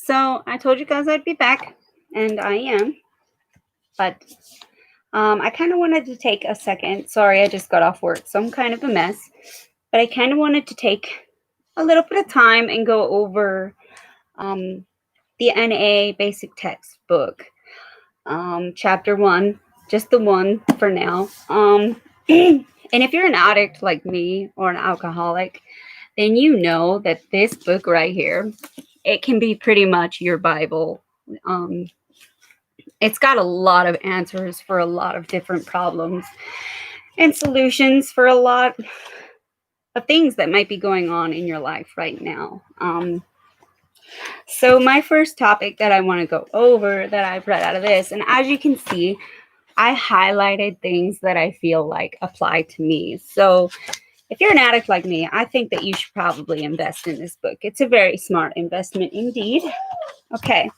So I told you guys I'd be back, and I am. But I kind of wanted to take a second. Sorry, I just got off work, so I'm kind of a mess. But I kind of wanted to take a little bit of time and go over um, the NA basic textbook, chapter one, just the one for now. And if you're an addict like me or an alcoholic, then you know that this book right here, it can be pretty much your Bible. Um, it's got a lot of answers for a lot of different problems and solutions for a lot of things that might be going on in your life right now. So my first topic that I want to go over that I've read out of this, and as you can see, I highlighted things that I feel like apply to me. So if you're an addict like me, I think that you should probably invest in this book. It's a very smart investment indeed. Okay,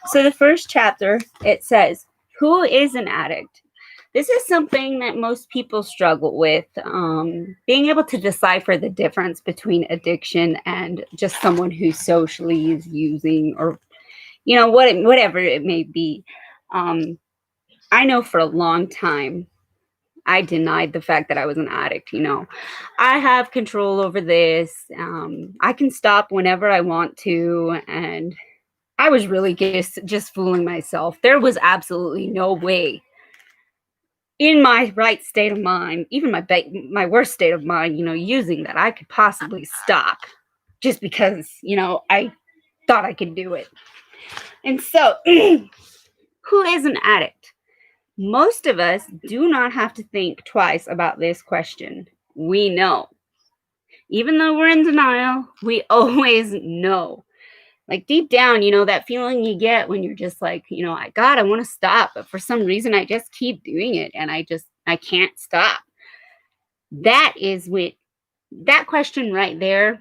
so the first chapter, it says, who is an addict? This is something that most people struggle with, being able to decipher the difference between addiction and just someone who socially is using, or, whatever it may be. I know for a long time, I denied the fact that I was an addict. I have control over this. I can stop whenever I want to. And I was really just fooling myself. There was absolutely no way in my right state of mind, even my worst state of mind, using that I could possibly stop just because, I thought I could do it. And so who is an addict? Most of us do not have to think twice about this question. We know. Even though we're in denial, we always know. Like deep down, that feeling you get when you're just like, I want to stop, but for some reason I just keep doing it and I can't stop. That question right there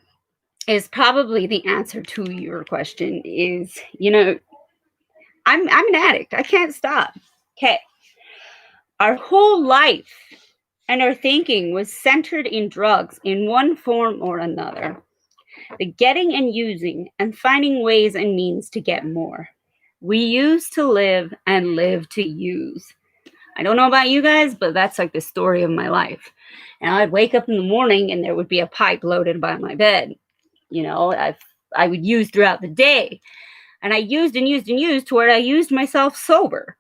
is probably the answer to your question is, I'm an addict. I can't stop. Okay. Our whole life and our thinking was centered in drugs in one form or another. The getting and using and finding ways and means to get more. We use to live and live to use. I don't know about you guys, but that's like the story of my life. And I'd wake up in the morning and there would be a pipe loaded by my bed. I would use throughout the day. And I used and used and used to where I used myself sober.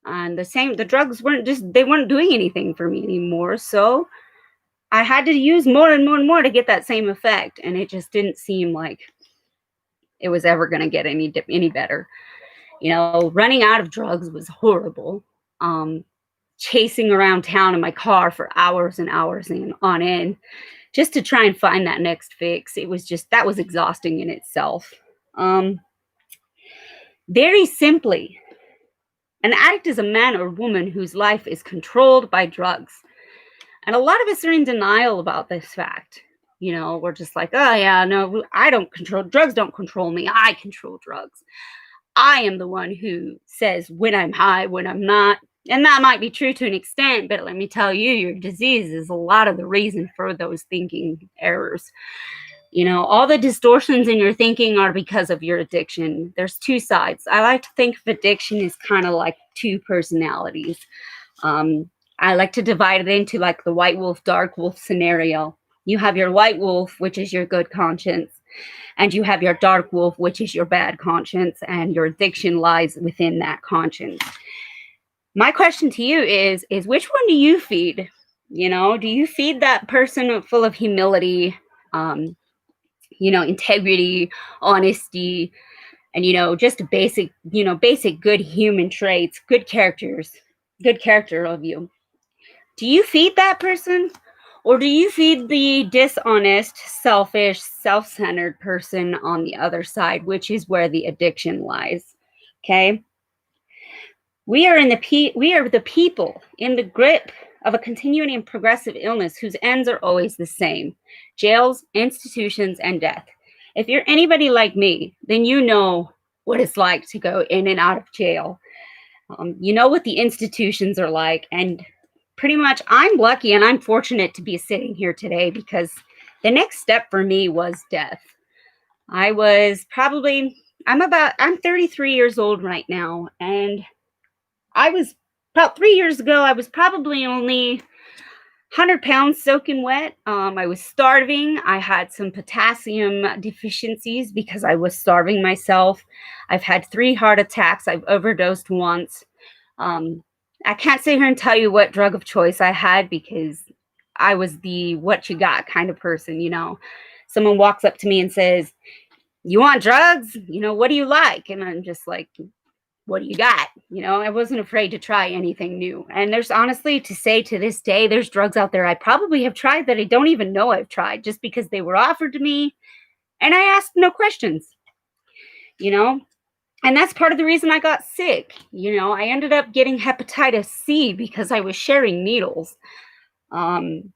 And the drugs they weren't doing anything for me anymore. So I had to use more and more and more to get that same effect. And it just didn't seem like it was ever going to get any better. Running out of drugs was horrible. Chasing around town in my car for hours and hours on end just to try and find that next fix. That was exhausting in itself. Very simply, an addict is a man or woman whose life is controlled by drugs. And a lot of us are in denial about this fact. We're just like, oh yeah, no, I don't control, drugs don't control me. I control drugs. I am the one who says when I'm high, when I'm not. And that might be true to an extent, but let me tell you, your disease is a lot of the reason for those thinking errors. All the distortions in your thinking are because of your addiction. There's two sides. I like to think of addiction as kind of like two personalities. I like to divide it into like the white wolf, dark wolf scenario. You have your white wolf, which is your good conscience, and you have your dark wolf, which is your bad conscience, and your addiction lies within that conscience. My question to you is which one do you feed? Do you feed that person full of humility, integrity, honesty, and, just basic good human traits, good character of you? Do you feed that person? Or do you feed the dishonest, selfish, self-centered person on the other side, which is where the addiction lies? Okay? We are the people in the grip of a continuing and progressive illness whose ends are always the same: jails, institutions, and death. If you're anybody like me, then you know what it's like to go in and out of jail. You know what the institutions are like, and pretty much I'm lucky and I'm fortunate to be sitting here today because the next step for me was death. I was probably I'm 33 years old right now, and I was about 3 years ago, I was probably only 100 pounds soaking wet. I was starving. I had some potassium deficiencies because I was starving myself. I've had 3 heart attacks. I've overdosed once. Um, I can't sit here and tell you what drug of choice I had because I was the what you got kind of person. Someone walks up to me and says, "You want drugs? What do you like?" And I'm just like, "What do you got?" I wasn't afraid to try anything new. And there's honestly to say to this day, there's drugs out there I probably have tried that I don't even know I've tried just because they were offered to me and I asked no questions, you know? And that's part of the reason I got sick. I ended up getting hepatitis C because I was sharing needles. Um,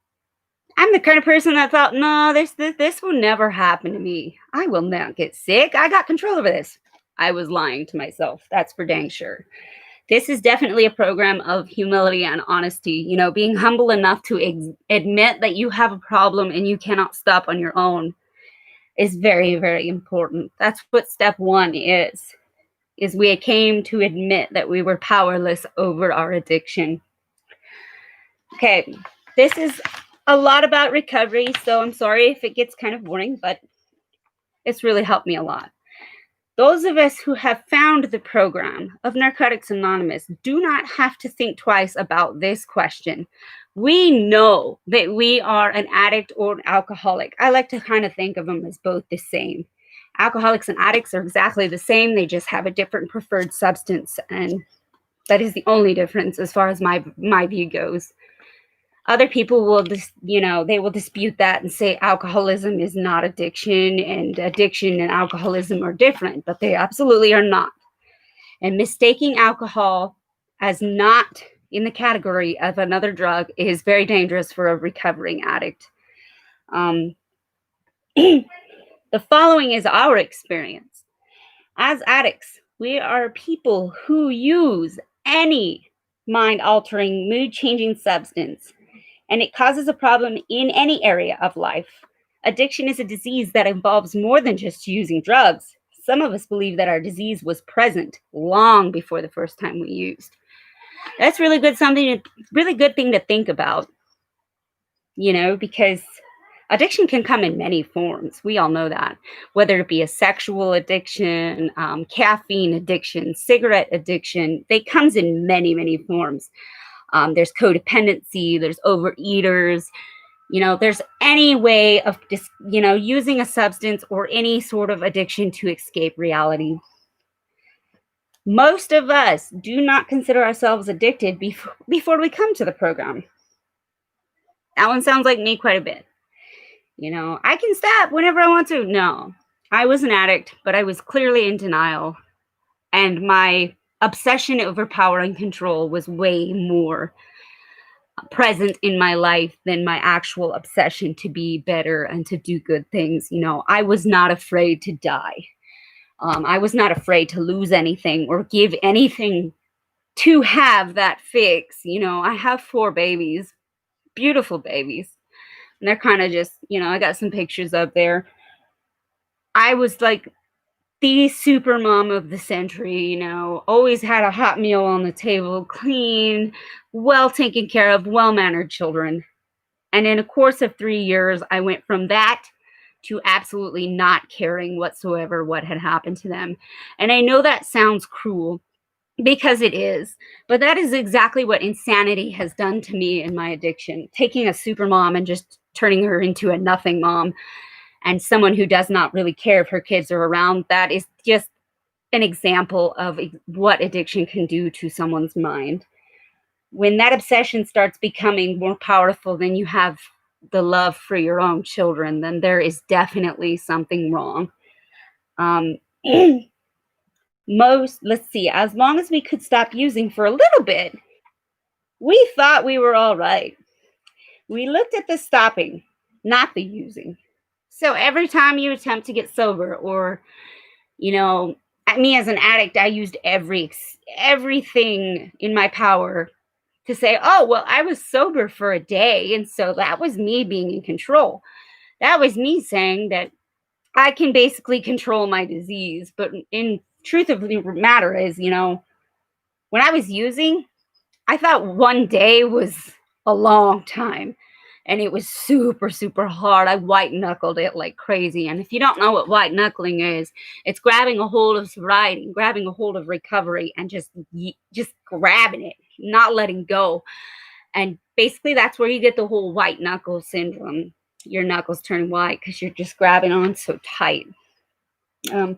I'm the kind of person that thought, no, this will never happen to me. I will not get sick. I got control over this. I was lying to myself. That's for dang sure. This is definitely a program of humility and honesty. Being humble enough to admit that you have a problem and you cannot stop on your own is very, very important. That's what step one is we came to admit that we were powerless over our addiction. Okay, this is a lot about recovery, so I'm sorry if it gets kind of boring, but it's really helped me a lot. Those of us who have found the program of Narcotics Anonymous do not have to think twice about this question. We know that we are an addict or an alcoholic. I like to kind of think of them as both the same. Alcoholics and addicts are exactly the same. They just have a different preferred substance, and that is the only difference as far as my view goes. Other people will they will dispute that and say alcoholism is not addiction and addiction and alcoholism are different, but they absolutely are not. And mistaking alcohol as not in the category of another drug is very dangerous for a recovering addict. um, the following is our experience. As addicts, we are people who use any mind altering, mood changing substance, and it causes a problem in any area of life. Addiction is a disease that involves more than just using drugs. Some of us believe that our disease was present long before the first time we used. That's really good thing to think about, because addiction can come in many forms. We all know that, whether it be a sexual addiction, caffeine addiction, cigarette addiction, they comes in many, many forms. There's codependency, there's overeaters, there's any way of just, using a substance or any sort of addiction to escape reality. Most of us do not consider ourselves addicted before we come to the program. That one sounds like me quite a bit. I can stop whenever I want to. No, I was an addict, but I was clearly in denial. And my obsession over power and control was way more present in my life than my actual obsession to be better and to do good things. I was not afraid to die. I was not afraid to lose anything or give anything to have that fix. I have 4 babies, beautiful babies. And they're kind of just, I got some pictures up there. I was like the super mom of the century, always had a hot meal on the table, clean, well taken care of, well-mannered children. And in a course of 3 years, I went from that to absolutely not caring whatsoever what had happened to them. And I know that sounds cruel because it is, but that is exactly what insanity has done to me in my addiction. Taking a super mom and just turning her into a nothing mom and someone who does not really care if her kids are around. That is just an example of what addiction can do to someone's mind. When that obsession starts becoming more powerful than you have the love for your own children, then there is definitely something wrong. Let's see, as long as we could stop using for a little bit, we thought we were all right. We looked at the stopping, not the using. So every time you attempt to get sober, or, me as an addict, I used everything in my power to say, oh, well, I was sober for a day. And so that was me being in control. That was me saying that I can basically control my disease. But in truth of the matter is, when I was using, I thought one day was a long time. And it was super, super hard. I white knuckled it like crazy. And if you don't know what white knuckling is, it's grabbing a hold of sobriety, grabbing a hold of recovery, and just grabbing it, not letting go. And basically, that's where you get the whole white knuckle syndrome. Your knuckles turn white because you're just grabbing on so tight. Um,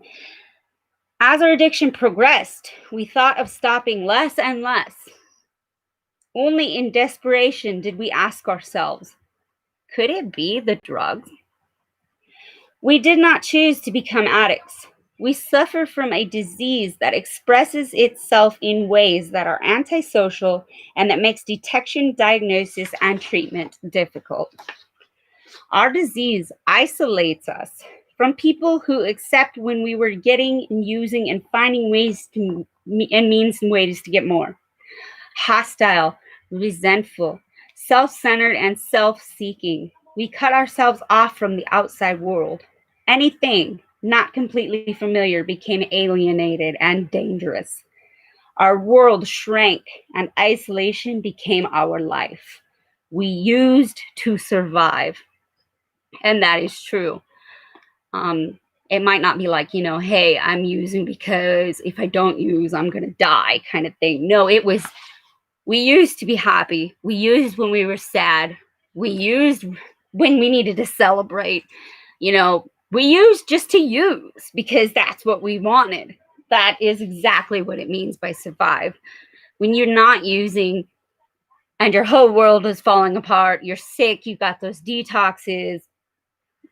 as our addiction progressed, we thought of stopping less and less. Only in desperation did we ask ourselves, could it be the drugs? We did not choose to become addicts. We suffer from a disease that expresses itself in ways that are antisocial and that makes detection, diagnosis, and treatment difficult. Our disease isolates us from people who accept when we were getting and using and finding ways to and means and ways to get more. Hostile, resentful, self-centered, and self-seeking. We cut ourselves off from the outside world. Anything not completely familiar became alienated and dangerous. Our world shrank and isolation became our life. We used to survive. And that is true. It might not be like, hey, I'm using because if I don't use, I'm going to die kind of thing. No, we used to be happy. We used when we were sad. We used when we needed to celebrate. We used just to use because that's what we wanted. That is exactly what it means by survive. When you're not using and your whole world is falling apart, you're sick, you've got those detoxes,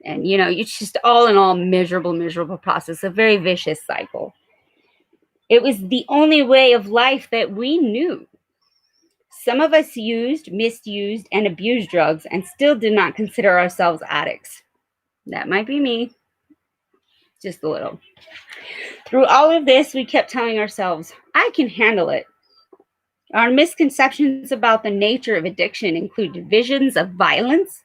and it's just all in all miserable process, a very vicious cycle. It was the only way of life that we knew. Some of us used, misused, and abused drugs and still did not consider ourselves addicts. That might be me, just a little. Through all of this, we kept telling ourselves, I can handle it. Our misconceptions about the nature of addiction include visions of violence,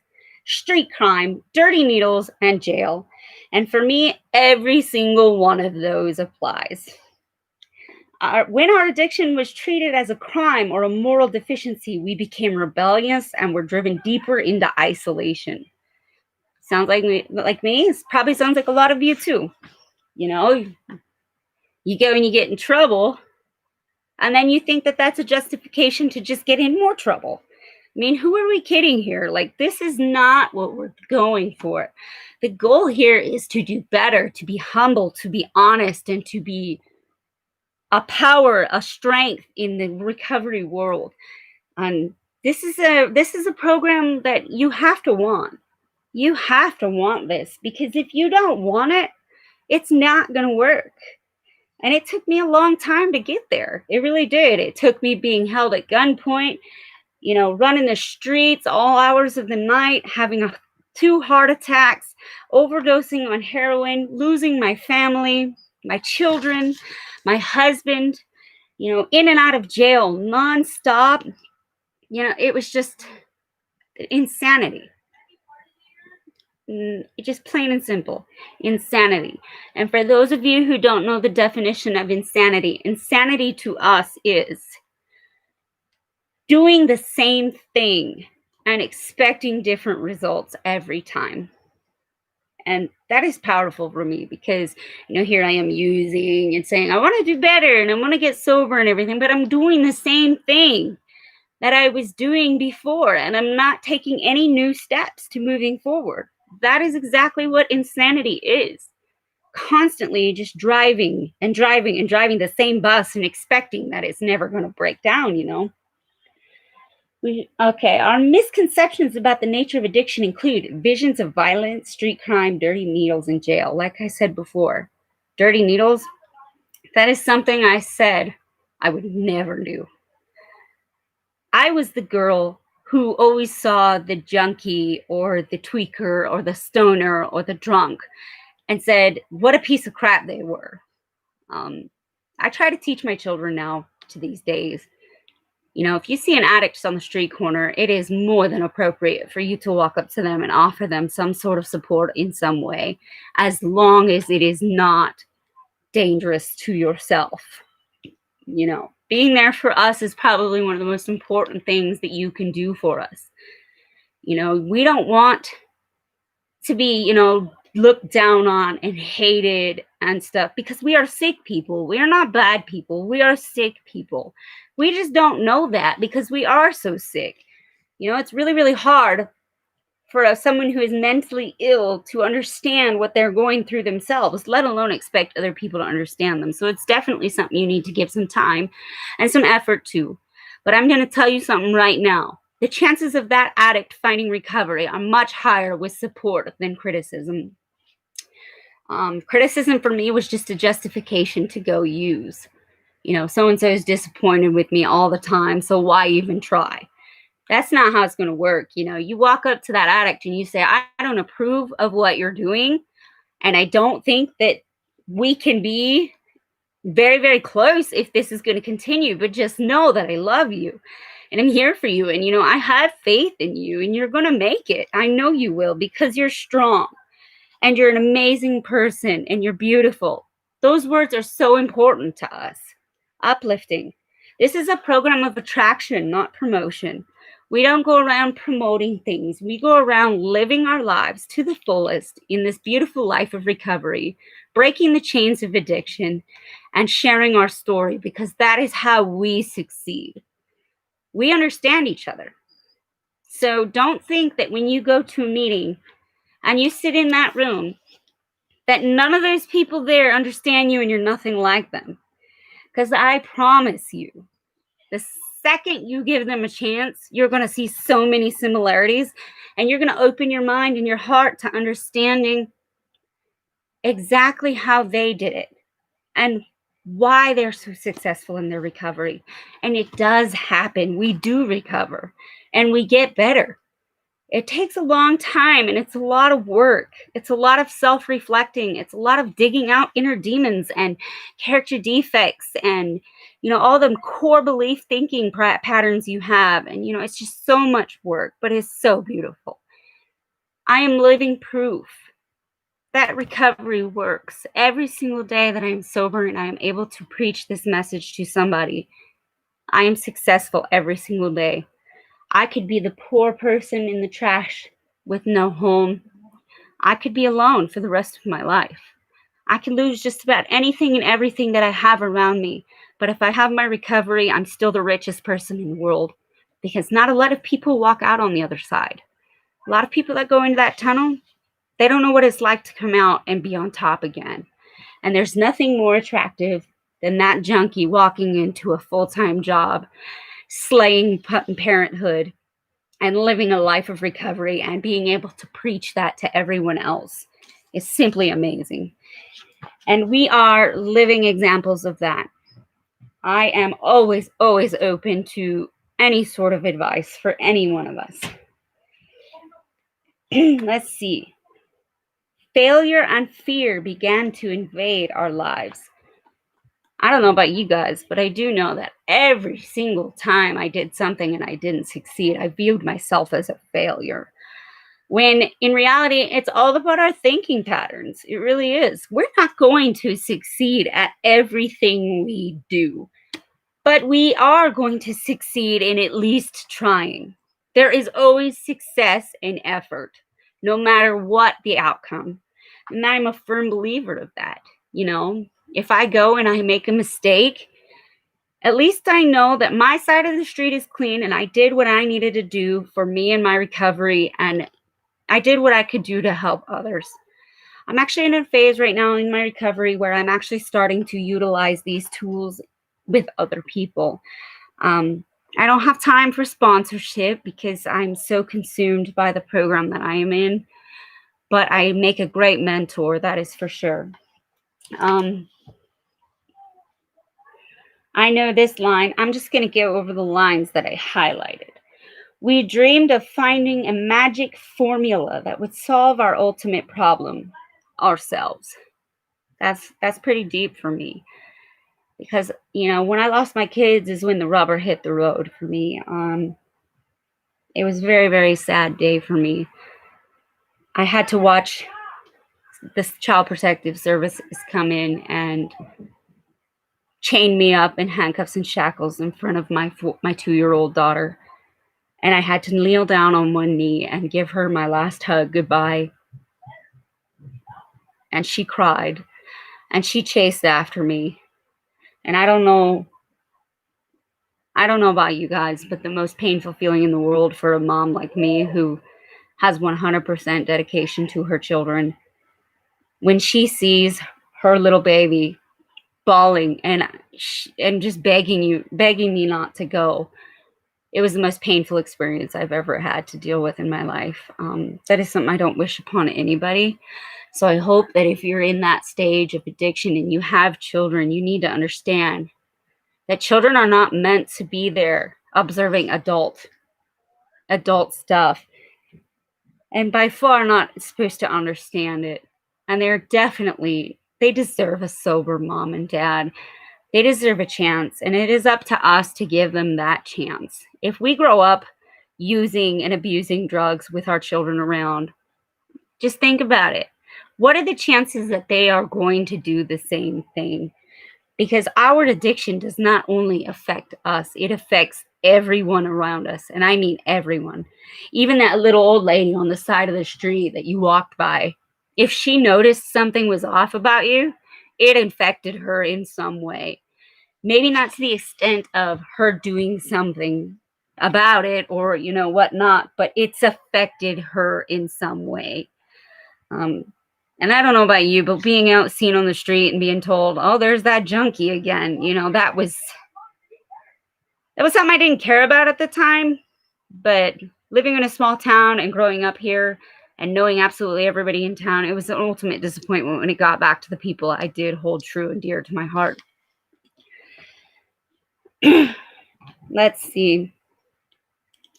street crime, dirty needles, and jail. And for me, every single one of those applies. When our addiction was treated as a crime or a moral deficiency, we became rebellious and were driven deeper into isolation. Sounds like me. It probably sounds like a lot of you too. You go and you get in trouble, and then you think that that's a justification to just get in more trouble. I mean, who are we kidding here? This is not what we're going for. The goal here is to do better, to be humble, to be honest, and to be a power, a strength in the recovery world. And this is a program that you have to want. You have to want this, because if you don't want it, it's not going to work. And it took me a long time to get there. It really did. It took me being held at gunpoint, running the streets all hours of the night, having 2 heart attacks, overdosing on heroin, losing my family, my children, my husband, in and out of jail nonstop. It was just insanity. Just plain and simple, insanity. And for those of you who don't know the definition of insanity, insanity to us is doing the same thing and expecting different results every time. And that is powerful for me because, here I am using and saying, I want to do better and I want to get sober and everything, but I'm doing the same thing that I was doing before, and I'm not taking any new steps to moving forward. That is exactly what insanity is. Constantly just driving and driving and driving the same bus and expecting that it's never going to break down, Our misconceptions about the nature of addiction include visions of violence, street crime, dirty needles, and jail. Like I said before, dirty needles, that is something I said I would never do. I was the girl who always saw the junkie or the tweaker or the stoner or the drunk and said, what a piece of crap they were. I try to teach my children now to these days, If you see an addict on the street corner, it is more than appropriate for you to walk up to them and offer them some sort of support in some way, as long as it is not dangerous to yourself. Being there for us is probably one of the most important things that you can do for us. We don't want to be, looked down on and hated and stuff, because we are sick people. We are not bad people. We are sick people. We just don't know that because we are so sick. It's really, really hard for someone who is mentally ill to understand what they're going through themselves, let alone expect other people to understand them. So it's definitely something you need to give some time and some effort to. But I'm going to tell you something right now. The chances of that addict finding recovery are much higher with support than criticism. Criticism for me was just a justification to go use. So-and-so is disappointed with me all the time, so why even try? That's not how it's going to work. You walk up to that addict and you say, I don't approve of what you're doing, and I don't think that we can be very, very close if this is going to continue, but just know that I love you and I'm here for you. And, I have faith in you and you're going to make it. I know you will, because you're strong and you're an amazing person and you're beautiful. Those words are so important to us. Uplifting. This is a program of attraction, not promotion. We don't go around promoting things. We go around living our lives to the fullest in this beautiful life of recovery, breaking the chains of addiction, and sharing our story, because that is how we succeed. We understand each other. So don't think that when you go to a meeting and you sit in that room, that none of those people there understand you and you're nothing like them. Because I promise you, the second you give them a chance, you're going to see so many similarities, and you're going to open your mind and your heart to understanding exactly how they did it and why they're so successful in their recovery. And it does happen. We do recover and we get better. It takes a long time and it's a lot of work. It's a lot of self-reflecting. It's a lot of digging out inner demons and character defects and, all the core belief thinking patterns you have. And, it's just so much work, but it's so beautiful. I am living proof that recovery works. Every single day that I'm sober and I am able to preach this message to somebody, I am successful every single day. I could be the poor person in the trash with no home. I could be alone for the rest of my life. I could lose just about anything and everything that I have around me. But if I have my recovery, I'm still the richest person in the world, because not a lot of people walk out on the other side. A lot of people that go into that tunnel, they don't know what it's like to come out and be on top again. And there's nothing more attractive than that junkie walking into a full-time job, slaying parenthood, and living a life of recovery and being able to preach that to everyone else. Is simply amazing. And we are living examples of that. I am always, always open to any sort of advice for any one of us. Let's see. Failure and fear began to invade our lives. I don't know about you guys, but I do know that every single time I did something and I didn't succeed, I viewed myself as a failure. When in reality, it's all about our thinking patterns. It really is. We're not going to succeed at everything we do, but we are going to succeed in at least trying. There is always success in effort, no matter what the outcome. And I'm a firm believer of that. If I go and I make a mistake, at least I know that my side of the street is clean and I did what I needed to do for me and my recovery, and I did what I could do to help others. I'm actually in a phase right now in my recovery where I'm actually starting to utilize these tools with other people. I don't have time for sponsorship because I'm so consumed by the program that I am in, but I make a great mentor, that is for sure. I know this line. I'm just going to go over the lines that I highlighted. We dreamed of finding a magic formula that would solve our ultimate problem, ourselves. That's pretty deep for me. because, when I lost my kids is when the rubber hit the road for me. It was a very, very sad day for me. I had to watch this child protective services come in and chain me up in handcuffs and shackles in front of my 2-year-old daughter. And I had to kneel down on one knee and give her my last hug goodbye. And she cried and she chased after me. And I don't know about you guys, but the most painful feeling in the world for a mom like me who has 100% dedication to her children, when she sees her little baby bawling and just begging me not to go, it was the most painful experience I've ever had to deal with in my life. That is something I don't wish upon anybody. So I hope that if you're in that stage of addiction and you have children, you need to understand that children are not meant to be there observing adult stuff, and by far not supposed to understand it. And they deserve a sober mom and dad. They deserve a chance, and it is up to us to give them that chance. If we grow up using and abusing drugs with our children around, just think about it. What are the chances that they are going to do the same thing? Because our addiction does not only affect us, it affects everyone around us. And I mean everyone. Even that little old lady on the side of the street that you walked by, if she noticed something was off about you, it infected her in some way. Maybe not to the extent of her doing something about it or, whatnot, but it's affected her in some way. And I don't know about you, but being out seen on the street and being told, oh, there's that junkie again, that was something I didn't care about at the time. But living in a small town and growing up here and knowing absolutely everybody in town, it was an ultimate disappointment when it got back to the people I did hold true and dear to my heart. Let's see.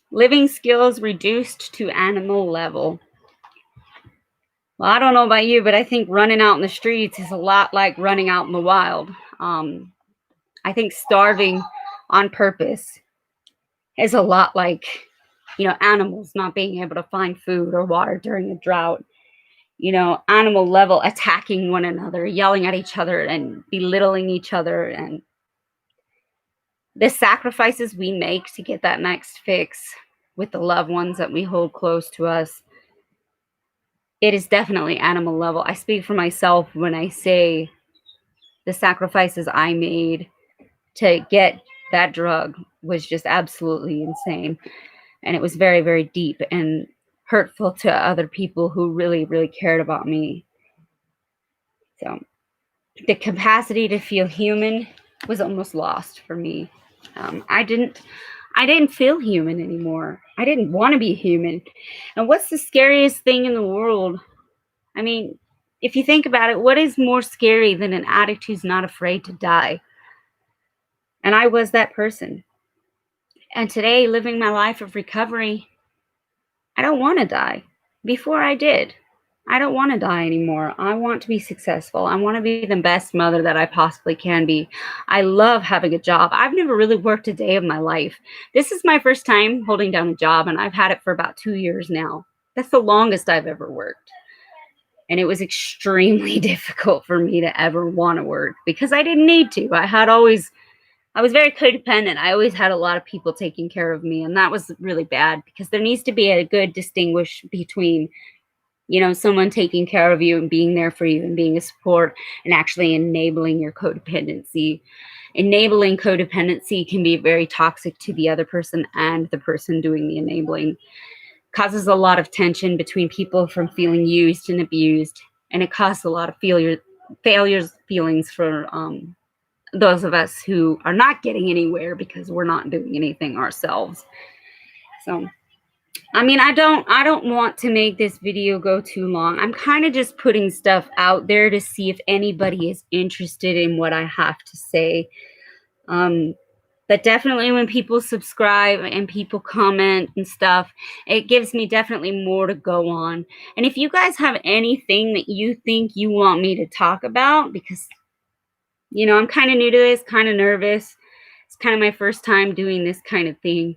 Living skills reduced to animal level. Well, I don't know about you, but I think running out in the streets is a lot like running out in the wild. I think starving on purpose is a lot like, animals not being able to find food or water during a drought. Animal level attacking one another, yelling at each other and belittling each other. And the sacrifices we make to get that next fix with the loved ones that we hold close to us, it is definitely animal level. I speak for myself when I say the sacrifices I made to get that drug was just absolutely insane. And it was very, very deep and hurtful to other people who really, really cared about me. So the capacity to feel human was almost lost for me. I didn't feel human anymore. I didn't want to be human. And what's the scariest thing in the world? I mean, if you think about it, what is more scary than an addict who's not afraid to die? And I was that person. And today, living my life of recovery, I don't want to die. Before I did. I don't want to die anymore. I want to be successful. I want to be the best mother that I possibly can be. I love having a job. I've never really worked a day of my life. This is my first time holding down a job, and I've had it for about 2 years now. That's the longest I've ever worked. And it was extremely difficult for me to ever want to work because I didn't need to. I was very codependent. I always had a lot of people taking care of me, and that was really bad because there needs to be a good distinguish between, someone taking care of you and being there for you and being a support and actually enabling your codependency. Enabling codependency can be very toxic to the other person and the person doing the enabling. Causes a lot of tension between people from feeling used and abused, and it causes a lot of feelings for those of us who are not getting anywhere because we're not doing anything ourselves. So, I mean, I don't want to make this video go too long. I'm kind of just putting stuff out there to see if anybody is interested in what I have to say. But definitely when people subscribe and people comment and stuff, it gives me definitely more to go on. And if you guys have anything that you think you want me to talk about, because I'm kind of new to this, kind of nervous. It's kind of my first time doing this kind of thing.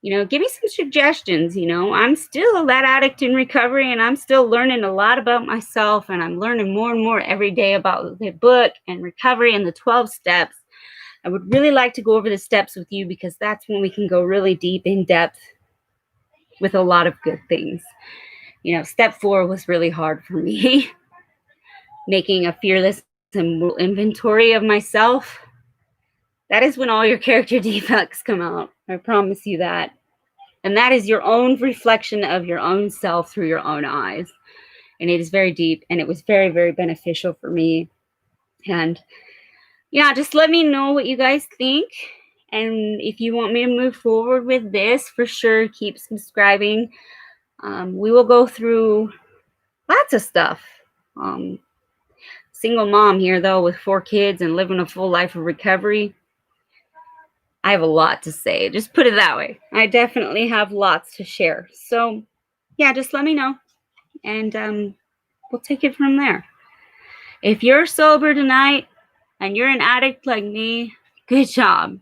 Give me some suggestions. I'm still that addict in recovery, and I'm still learning a lot about myself, and I'm learning more and more every day about the book and recovery and the 12 steps. I would really like to go over the steps with you, because that's when we can go really deep in depth with a lot of good things. Step 4 was really hard for me. Making a fearless inventory of myself. That is when all your character defects come out. I promise you that. And that is your own reflection of your own self through your own eyes. And it is very deep, and it was very, very beneficial for me. And yeah, just let me know what you guys think. And if you want me to move forward with this, for sure, keep subscribing. We will go through lots of stuff. Single mom here, though, with 4 kids and living a full life of recovery. I have a lot to say. Just put it that way. I definitely have lots to share. So, yeah, just let me know, and we'll take it from there. If you're sober tonight and you're an addict like me, good job.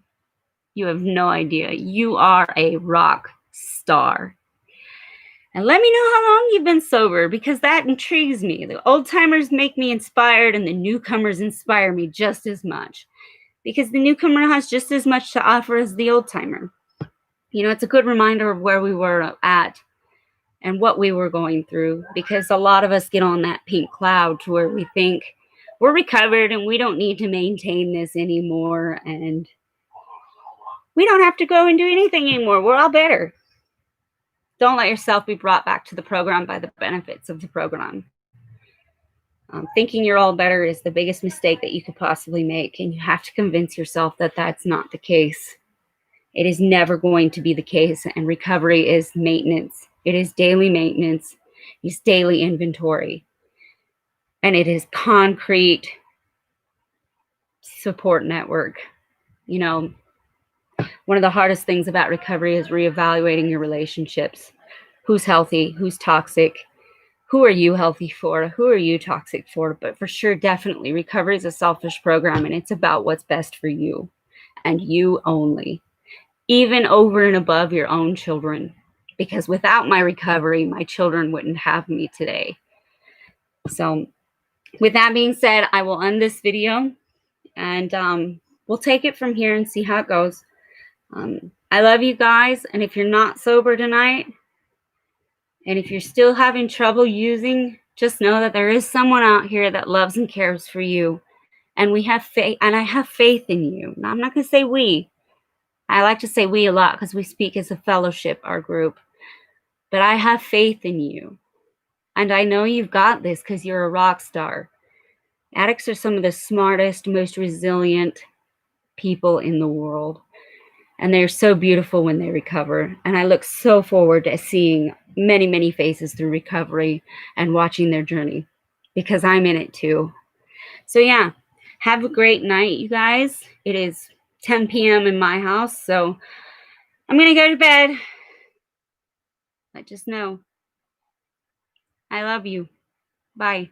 You have no idea. You are a rock star. And let me know how long you've been sober, because that intrigues me. The old timers make me inspired, and the newcomers inspire me just as much, because the newcomer has just as much to offer as the old timer. It's a good reminder of where we were at and what we were going through, because a lot of us get on that pink cloud to where we think we're recovered and we don't need to maintain this anymore, and we don't have to go and do anything anymore. We're all better. Don't let yourself be brought back to the program by the benefits of the program. Thinking you're all better is the biggest mistake that you could possibly make, and you have to convince yourself that that's not the case. It is never going to be the case, and recovery is maintenance. It is daily maintenance. It's daily inventory. And it is concrete support network. One of the hardest things about recovery is reevaluating your relationships. Who's healthy? Who's toxic? Who are you healthy for? Who are you toxic for? But for sure, definitely, recovery is a selfish program, and it's about what's best for you and you only, even over and above your own children. Because without my recovery, my children wouldn't have me today. So with that being said, I will end this video, and we'll take it from here and see how it goes. I love you guys. And if you're not sober tonight, and if you're still having trouble using, just know that there is someone out here that loves and cares for you. And we have faith, and I have faith in you. Now, I'm not going to say we. I like to say we a lot because we speak as a fellowship, our group. But I have faith in you. And I know you've got this because you're a rock star. Addicts are some of the smartest, most resilient people in the world. And they're so beautiful when they recover. And I look so forward to seeing many, many faces through recovery and watching their journey, because I'm in it too. So yeah, have a great night, you guys. It is 10 p.m. in my house, so I'm going to go to bed. But just know, I love you. Bye.